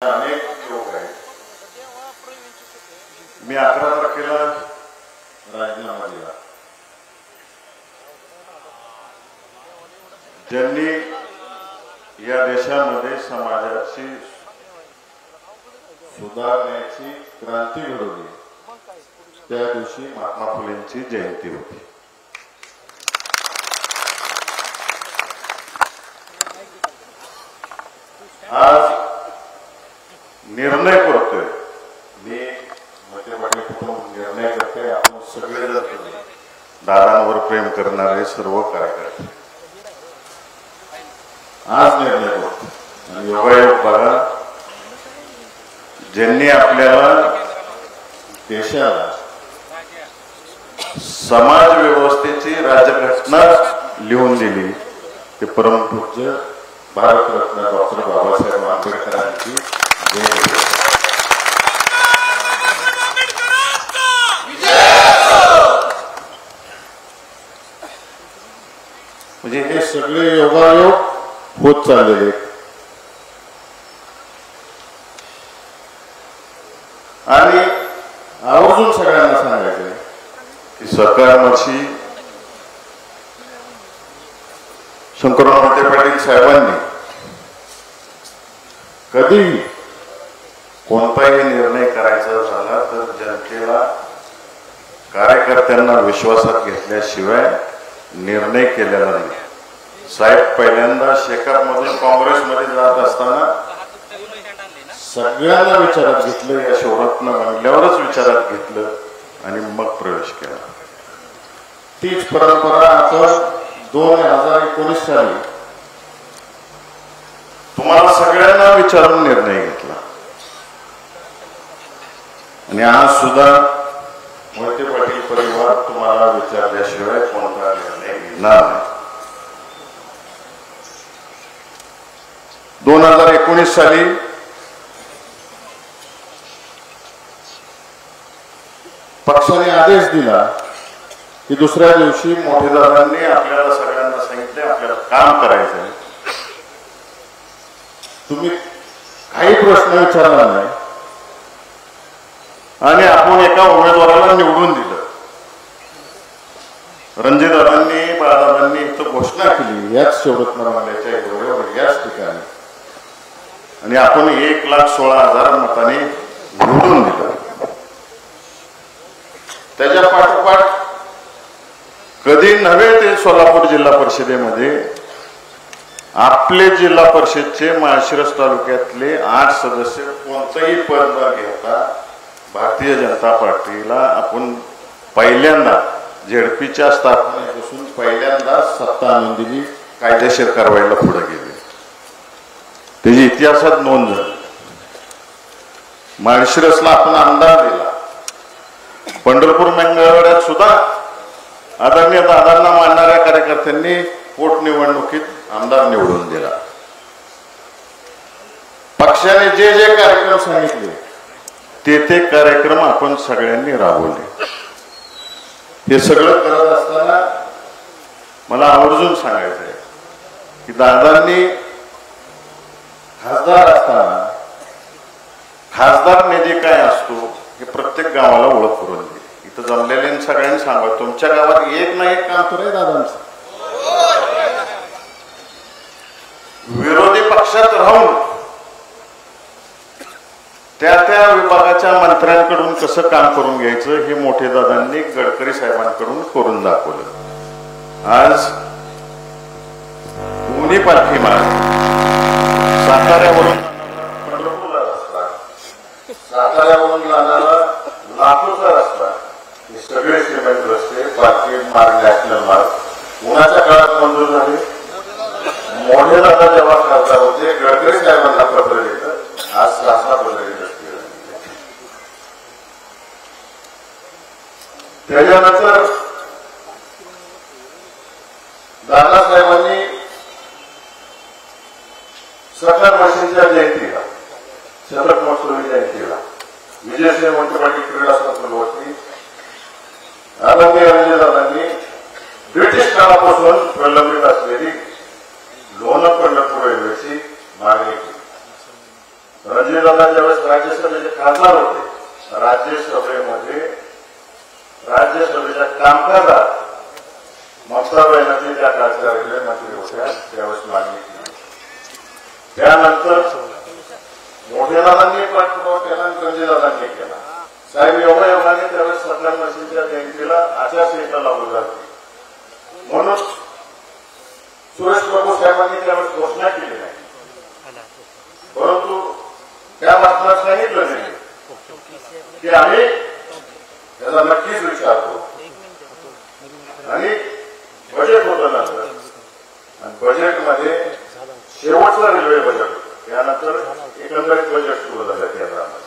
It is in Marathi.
अनेक लोक आहेत. मी 11 तारखेला राजीनामा दिला. ज्यांनी या देशामध्ये समाजाची सुधारण्याची क्रांती घडवली त्या दिवशी महात्मा फुलेंची जयंती होती. आज निर्णय करतोय मी मध्यभागी कुठून निर्णय करते. आपण सगळे दादांवर प्रेम करणारे सर्व कार्यकर्ते आज निर्णय करतो. आणि योगायोग बघा, ज्यांनी आपल्याला देशाला समाज व्यवस्थेची राज्यघटना लिहून दिली ते परमपूज्य भारतरत्न डॉक्टर बाबासाहेब आंबेडकरांची जयंती. म्हणजे हे सगळे योगायोग होत चाललेले. आणि आवर्जून सगळ्यांना सांगायचं की सरकारमर्शी शंकरराव मोहिते पाटील साहेबांनी कधी कोणताही निर्णय करायचा झाला तर जनतेला कार्यकर्त्यांना विश्वासात घेतल्याशिवाय निर्णय केलेला नाही. साहेब पहिल्यांदा शेकापमधून काँग्रेसमध्ये जात असताना सगळ्यांना विचारात घेतलं. या शिवरत्न म्हणल्यावरच विचारात घेतलं आणि मग प्रवेश केला. तीच परंपरा आपण 2019 साली तुम्हाला सगळ्यांना विचारून निर्णय घेतला. आणि आज सुद्धा मोहिते पाटील परिवार तुम्हाला विचारल्याशिवाय कोणता निर्णय घेणार नाही. 2019 साली पक्षाने आदेश दिला की दुसऱ्या दिवशी मोठेदारांनी आपल्याला सगळ्यांना सांगितले आपल्याला काम करायचं आहे. तुम्ही काही प्रश्न विचारला नाही आणि आपण एका उमेदवाराला निवडून दिलं. रणजितदादांनी बाळादादांनी इथं घोषणा केली याच शिवरत्न माल्याच्या एवढ्यावर याच ठिकाणी आणि आपण 1,16,000 मतांनी निवडून दिलं. त्याच्या पाठोपाठ कधी नव्हे ते सोलापूर जिल्हा परिषदेमध्ये आपले जिल्हा परिषदचे माळशिरस तालुक्यातले 8 सदस्य कोणतंही पद न घेता भारतीय जनता पार्टीला आपण पहिल्यांदा झेडपीच्या स्थापनेपासून पहिल्यांदा सत्ता आणून दिली. कायदेशीर कारवाईला पुढे गेले. त्याची इतिहासात नोंद झाली. माळशिरसला आपण आमदार दिला. पंढरपूर मंगळवेढ्यात सुद्धा आदरणीय दादांना मानणाऱ्या कार्यकर्त्यांनी पोटनिवडणुकीत आमदार निवडून दिला. पक्षाने जे जे कार्यक्रम सांगितले ते कार्यक्रम आपण सगळ्यांनी राबवले. हे सगळं करत असताना मला आवर्जून सांगायचं आहे की दादांनी खासदार असताना खासदार निधी काय असतो हे प्रत्येक गावाला ओळख करून दिली. इथं जमलेल्या सगळ्यांनी सांगा तुमच्या गावात एक ना एक काम तर आहे दादांचं. विरोधी पक्षात राहून त्या विभागाच्या मंत्र्यांकडून कसं काम करून घ्यायचं हे मोठे दादांनी गडकरी साहेबांकडून करून दाखवलं. आज दोन्ही पालखी मार्ग साताऱ्यावरून पंढरपूरला रस्ता, साताऱ्यावरून जाणारा लातूरचा रस्ता हे सगळे सिमेंट रस्ते पालखी मार्ग नॅशनल मार्ग कोणाच्या काळात मंजूर झाले. मोठे दादा जेव्हा खासदार होते गडकरी साहेबांना पत्र लिहिलं. आज शासनापत्र त्याच्यानंतर दादासाहेबांनी सरकार मशीनच्या जयंतीला शतक महोत्सवी जयंतीला विजयसिंह मोहिते पाटील क्रीडा संकुलावरती आदरणीय रणजितदादांनी ब्रिटिश काळापासून प्रलंबित असलेली लोणंद पंढरपूर रेल्वेची मागणी केली. रणजितदादा ज्यावेळेस राज्यसभेचे खासदार होते, राज्यसभेच्या कामकाजात ममता बॅनर्जी त्या काळच्या रेल्वे मंत्री होत्या, त्यावेळेस मागणी केली. त्यानंतर मोठेदादांनी पाठपुरावा केला आणि रणजितदादांनी केला. साहेब योगायोगाने त्यावेळेस सरकार नशीच्या जयंतीला आचारसंहिता लागू झाली म्हणून सुरेश प्रभू साहेबांनी त्यावेळेस घोषणा केली नाही, परंतु त्या मात्र सांगितलं नाही की आम्ही त्याचा नक्कीच विचार करू. आणि बजेट होतं नंतर, आणि बजेटमध्ये शेवटचं रेल्वे बजेट, त्यानंतर एकंदरीत बजेट सुरू झालं केंद्रामध्ये.